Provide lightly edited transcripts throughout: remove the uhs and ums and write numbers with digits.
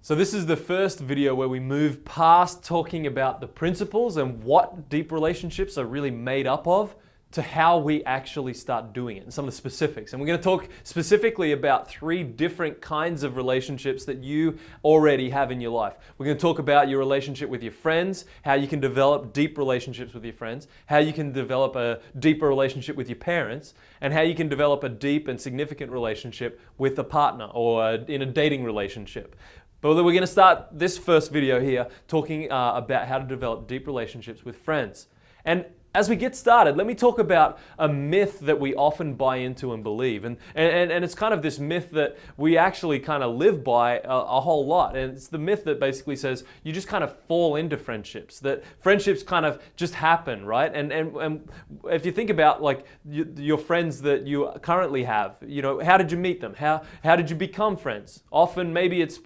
So this is the first video where we move past talking about the principles and what deep relationships are really made up of to how we actually start doing it and some of the specifics. And we're going to talk specifically about 3 different kinds of relationships that you already have in your life. We're going to talk about your relationship with your friends, how you can develop deep relationships with your friends, how you can develop a deeper relationship with your parents, and how you can develop a deep and significant relationship with a partner or in a dating relationship. But we're going to start this first video here talking about how to develop deep relationships with friends. And as we get started, let me talk about a myth that we often buy into and believe. And it's kind of this myth that we actually kind of live by a whole lot. And it's the myth that basically says you just kind of fall into friendships, that friendships kind of just happen, right? And if you think about like your friends that you currently have, you know, how did you meet them? How did you become friends? Often maybe it's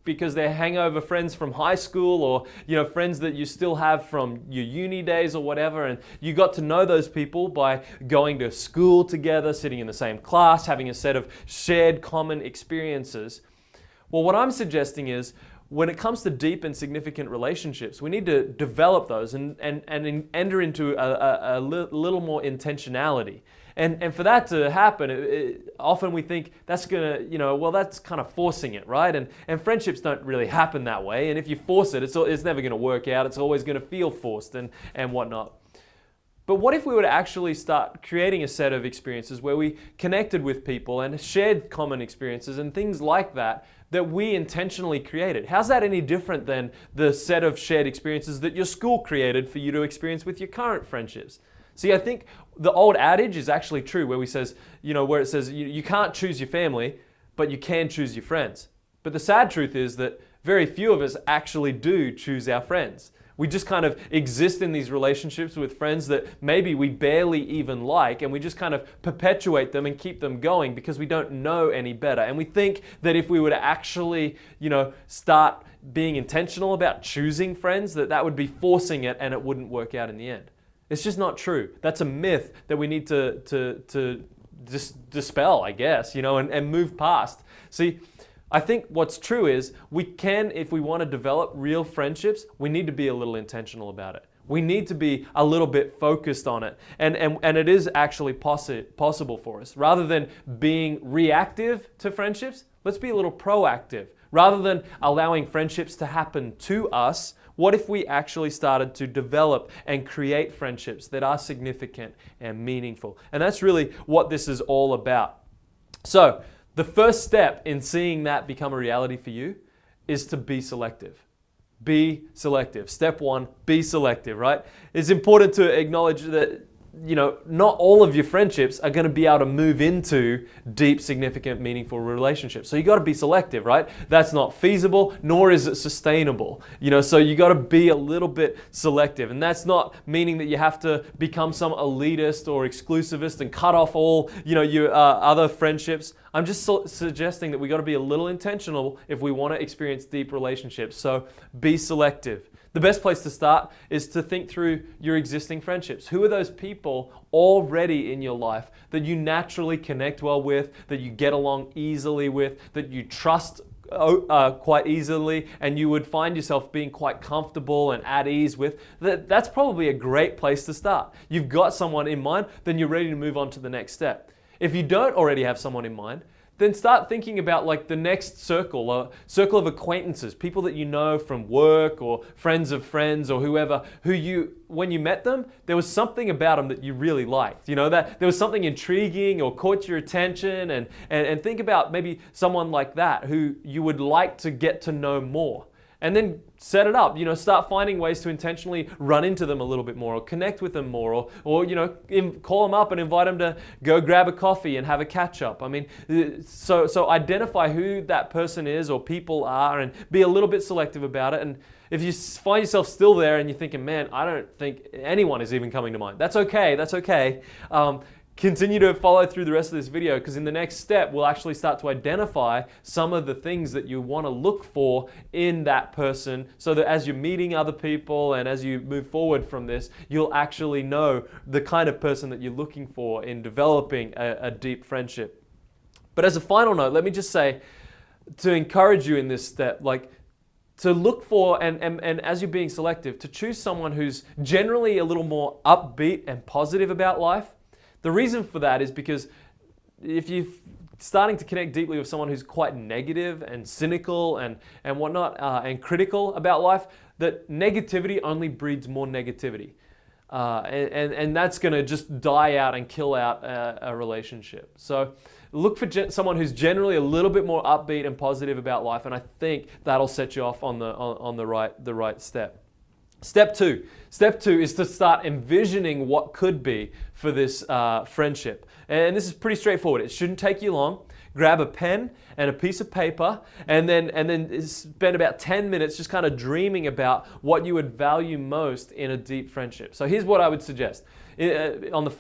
because they're hangover friends from high school, or you know, friends that you still have from your uni days or whatever, and you got to know those people by going to school together, sitting in the same class, having a set of shared common experiences. Well, what I'm suggesting is when it comes to deep and significant relationships, we need to develop those and enter into a little more intentionality. And for that to happen, often we think that's gonna, you know, well, that's kind of forcing it, right? And friendships don't really happen that way. And if you force it, it's never gonna work out. It's always gonna feel forced and whatnot. But what if we were to actually start creating a set of experiences where we connected with people and shared common experiences and things like that we intentionally created? How's that any different than the set of shared experiences that your school created for you to experience with your current friendships? See, I think the old adage is actually true where it says you can't choose your family, but you can choose your friends. But the sad truth is that very few of us actually do choose our friends. We just kind of exist in these relationships with friends that maybe we barely even like, and we just kind of perpetuate them and keep them going because we don't know any better. And we think that if we were to actually, you know, start being intentional about choosing friends, that would be forcing it and it wouldn't work out in the end. It's just not true. That's a myth that we need to dispel, I guess, you know, and move past. See, I think what's true is we can, if we want to develop real friendships, we need to be a little intentional about it. We need to be a little bit focused on it. And it is actually possible for us. Rather than being reactive to friendships, let's be a little proactive. Rather than allowing friendships to happen to us, what if we actually started to develop and create friendships that are significant and meaningful? And that's really what this is all about. So, the first step in seeing that become a reality for you is to be selective. Be selective. Step 1, be selective, right? It's important to acknowledge that, you know, not all of your friendships are going to be able to move into deep, significant, meaningful relationships. So you got to be selective, right? That's not feasible, nor is it sustainable. You know, so you got to be a little bit selective. And that's not meaning that you have to become some elitist or exclusivist and cut off all, you know, your other friendships. I'm just suggesting that we got to be a little intentional if we want to experience deep relationships. So be selective. The best place to start is to think through your existing friendships. Who are those people already in your life that you naturally connect well with, that you get along easily with, that you trust quite easily, and you would find yourself being quite comfortable and at ease with? That's probably a great place to start. You've got someone in mind, then you're ready to move on to the next step. If you don't already have someone in mind, then start thinking about like the next circle, a circle of acquaintances, people that you know from work or friends of friends or whoever, who you, when you met them, there was something about them that you really liked. You know, that there was something intriguing or caught your attention, and think about maybe someone like that who you would like to get to know more. And then set it up, you know, start finding ways to intentionally run into them a little bit more or connect with them more, or you know, call them up and invite them to go grab a coffee and have a catch up. I mean, so identify who that person is or people are and be a little bit selective about it. And if you find yourself still there and you're thinking, man, I don't think anyone is even coming to mind, that's okay, that's okay. Continue to follow through the rest of this video, because in the next step we'll actually start to identify some of the things that you want to look for in that person, so that as you're meeting other people and as you move forward from this, you'll actually know the kind of person that you're looking for in developing a deep friendship. But as a final note, let me just say, to encourage you in this step, like, to look for, and as you're being selective, to choose someone who's generally a little more upbeat and positive about life. The reason for that is because if you're starting to connect deeply with someone who's quite negative and cynical and whatnot, and critical about life, that negativity only breeds more negativity. And that's going to just die out and kill out a relationship. So look for someone who's generally a little bit more upbeat and positive about life, and I think that'll set you off on the right step. Step two is to start envisioning what could be for this friendship. And this is pretty straightforward. It shouldn't take you long. Grab a pen and a piece of paper, and then spend about 10 minutes just kind of dreaming about what you would value most in a deep friendship. So here's what I would suggest. On the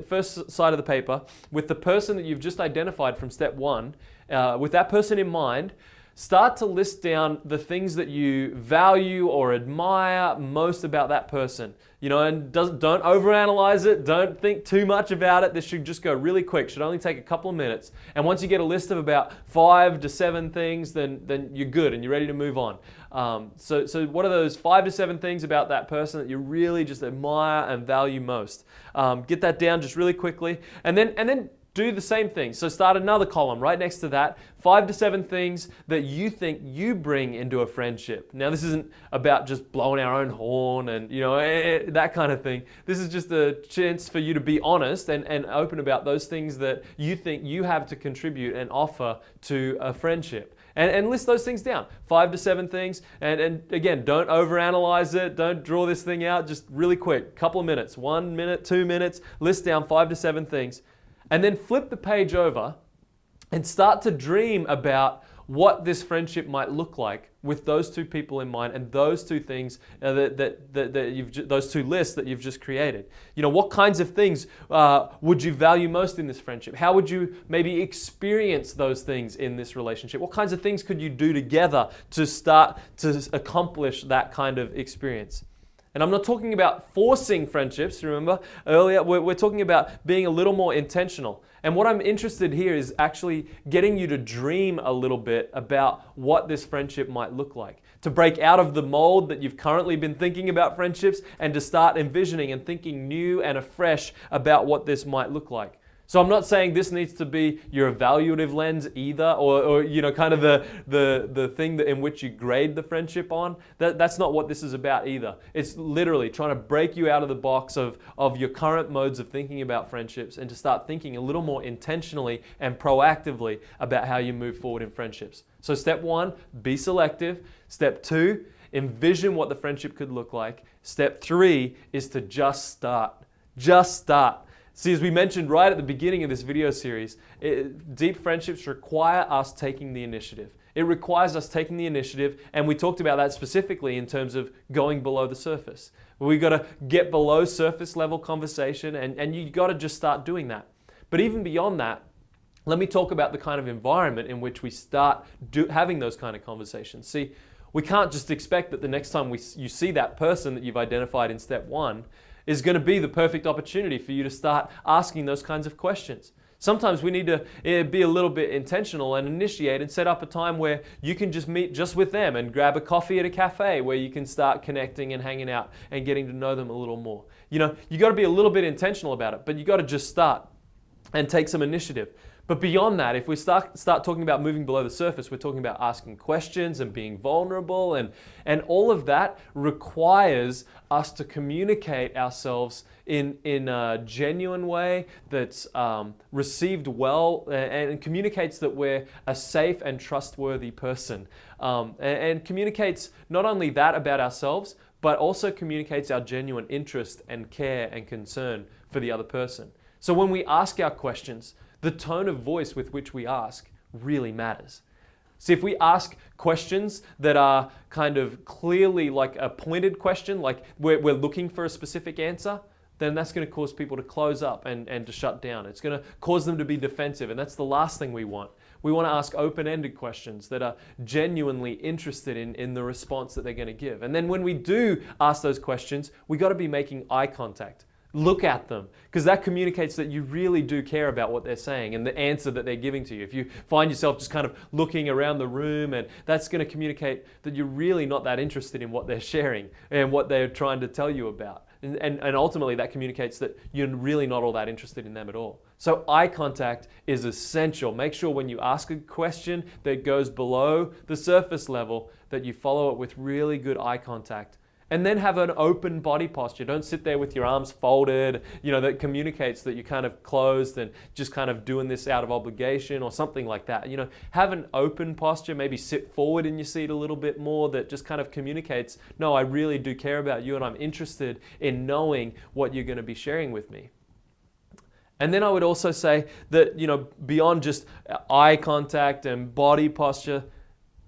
first side of the paper, with the person that you've just identified from step one, with that person in mind, start to list down the things that you value or admire most about that person. And don't overanalyze it. Don't think too much about it. This should just go really quick. Should only take a couple of minutes. And once you get a list of about 5 to 7 things, then you're good and you're ready to move on. So what are those 5 to 7 things about that person that you really just admire and value most? Get that down just really quickly, and then do the same thing. So start another column right next to that. 5 to 7 things that you think you bring into a friendship. Now, this isn't about just blowing our own horn and that kind of thing. This is just a chance for you to be honest and open about those things that you think you have to contribute and offer to a friendship. And list those things down. 5 to 7 things. And again, don't overanalyze it. Don't draw this thing out. Just really quick, couple of minutes, 1 minute, 2 minutes. List down 5 to 7 things. And then flip the page over and start to dream about what this friendship might look like with those 2 people in mind and those 2 things those 2 lists that you've just created. What kinds of things would you value most in this friendship? How would you maybe experience those things in this relationship? What kinds of things could you do together to start to accomplish that kind of experience? And I'm not talking about forcing friendships, remember earlier, we're talking about being a little more intentional. And what I'm interested here is actually getting you to dream a little bit about what this friendship might look like. To break out of the mold that you've currently been thinking about friendships and to start envisioning and thinking new and afresh about what this might look like. So I'm not saying this needs to be your evaluative lens either, or kind of the thing in which you grade the friendship on. That's not what this is about either. It's literally trying to break you out of the box of your current modes of thinking about friendships and to start thinking a little more intentionally and proactively about how you move forward in friendships. So step 1, be selective. Step 2, envision what the friendship could look like. Step 3 is to just start. Just start. See, as we mentioned right at the beginning of this video series, deep friendships require us taking the initiative. It requires us taking the initiative, and we talked about that specifically in terms of going below the surface. We've got to get below surface level conversation, and you've got to just start doing that. But even beyond that, let me talk about the kind of environment in which we start having those kind of conversations. See, we can't just expect that the next time you see that person that you've identified in step 1 is going to be the perfect opportunity for you to start asking those kinds of questions. Sometimes we need to be a little bit intentional and initiate and set up a time where you can just meet just with them and grab a coffee at a cafe where you can start connecting and hanging out and getting to know them a little more. You got to be a little bit intentional about it, but you got to just start and take some initiative. But beyond that, if we start talking about moving below the surface, we're talking about asking questions and being vulnerable, and all of that requires us to communicate ourselves in a genuine way that's received well and communicates that we're a safe and trustworthy person, and communicates not only that about ourselves, but also communicates our genuine interest and care and concern for the other person. So when we ask our questions, the tone of voice with which we ask really matters. See, if we ask questions that are kind of clearly like a pointed question, like we're looking for a specific answer, then that's going to cause people to close up and to shut down. It's going to cause them to be defensive, and that's the last thing we want. We want to ask open-ended questions that are genuinely interested in the response that they're going to give. And then when we do ask those questions, we got to be making eye contact. Look at them, because that communicates that you really do care about what they're saying and the answer that they're giving to you. If you find yourself just kind of looking around the room, and that's going to communicate that you're really not that interested in what they're sharing and what they're trying to tell you about. And ultimately that communicates that you're really not all that interested in them at all. So eye contact is essential. Make sure when you ask a question that goes below the surface level that you follow it with really good eye contact. And then have an open body posture. Don't sit there with your arms folded, that communicates that you're kind of closed and just kind of doing this out of obligation or something like that. Have an open posture, maybe sit forward in your seat a little bit more, that just kind of communicates, no, I really do care about you and I'm interested in knowing what you're going to be sharing with me. And then I would also say that, beyond just eye contact and body posture,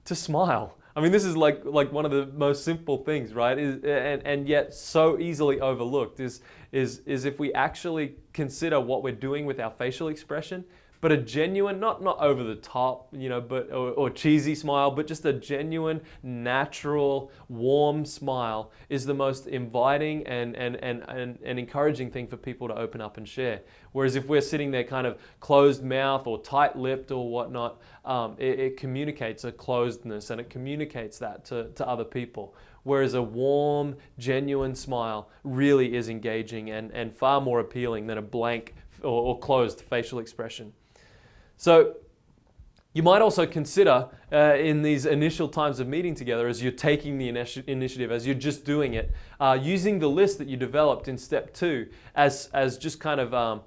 to smile. I mean, this is like one of the most simple things, right? And yet so easily overlooked is if we actually consider what we're doing with our facial expression, but a genuine, not over the top, but or cheesy smile, but just a genuine, natural, warm smile is the most inviting and encouraging thing for people to open up and share. Whereas if we're sitting there kind of closed mouth or tight-lipped or whatnot, it communicates a closedness and it communicates that to other people. Whereas a warm, genuine smile really is engaging and far more appealing than a blank or closed facial expression. So you might also consider in these initial times of meeting together, as you're taking the initiative, as you're just doing it, using the list that you developed in step 2 as just kind of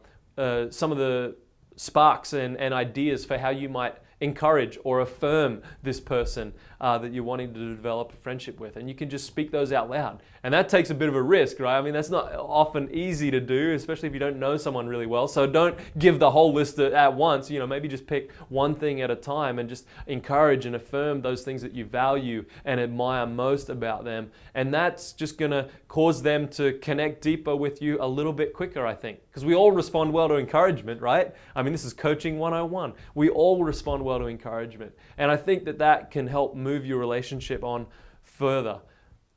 some of the sparks and ideas for how you might encourage or affirm this person that you're wanting to develop a friendship with. And you can just speak those out loud. And that takes a bit of a risk, right? I mean, that's not often easy to do, especially if you don't know someone really well. So don't give the whole list at once. Maybe just pick one thing at a time and just encourage and affirm those things that you value and admire most about them. And that's just going to cause them to connect deeper with you a little bit quicker, I think. Because we all respond well to encouragement, right? I mean, this is coaching 101. We all respond well to encouragement. And I think that can help move your relationship on further.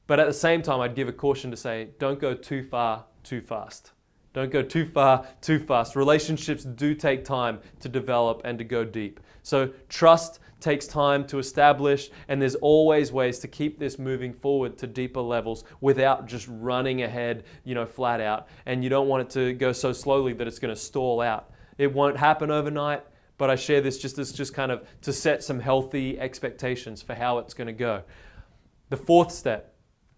But at the same time, I'd give a caution to say, don't go too far, too fast. Don't go too far, too fast. Relationships do take time to develop and to go deep. So trust takes time to establish, and there's always ways to keep this moving forward to deeper levels without just running ahead, flat out. And you don't want it to go so slowly that it's going to stall out. It won't happen overnight, but I share this just kind of to set some healthy expectations for how it's going to go. The 4th step,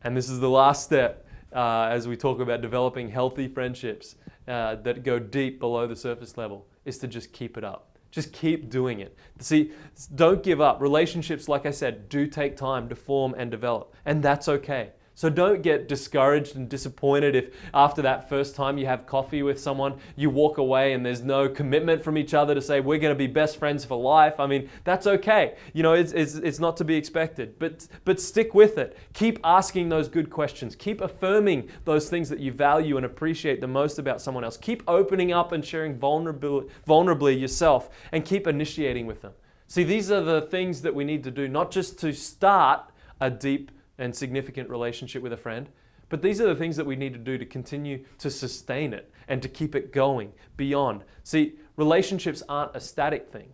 and this is the last step as we talk about developing healthy friendships that go deep below the surface level, is to just keep it up. Just keep doing it. See, don't give up. Relationships, like I said, do take time to form and develop, and that's okay. So don't get discouraged and disappointed if after that first time you have coffee with someone, you walk away and there's no commitment from each other to say, we're going to be best friends for life. I mean, that's okay. It's not to be expected, but stick with it. Keep asking those good questions. Keep affirming those things that you value and appreciate the most about someone else. Keep opening up and sharing vulnerably yourself, and keep initiating with them. See, these are the things that we need to do, not just to start a deep and significant relationship with a friend, but these are the things that we need to do to continue to sustain it and to keep it going beyond. See, relationships aren't a static thing.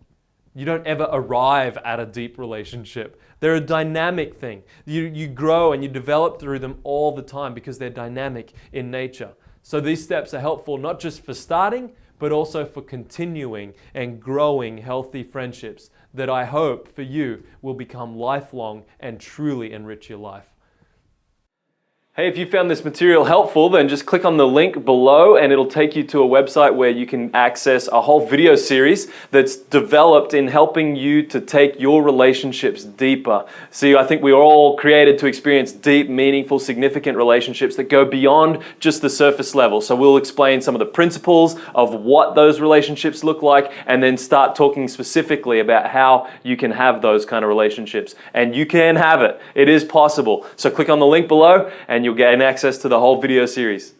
You don't ever arrive at a deep relationship. They're a dynamic thing. You grow and you develop through them all the time because they're dynamic in nature. So these steps are helpful not just for starting, but also for continuing and growing healthy friendships that I hope for you will become lifelong and truly enrich your life. Hey, if you found this material helpful, then just click on the link below and it'll take you to a website where you can access a whole video series that's developed in helping you to take your relationships deeper. See, I think we are all created to experience deep, meaningful, significant relationships that go beyond just the surface level. So we'll explain some of the principles of what those relationships look like, and then start talking specifically about how you can have those kind of relationships. And you can have it. It is possible. So click on the link below and you'll gain access to the whole video series.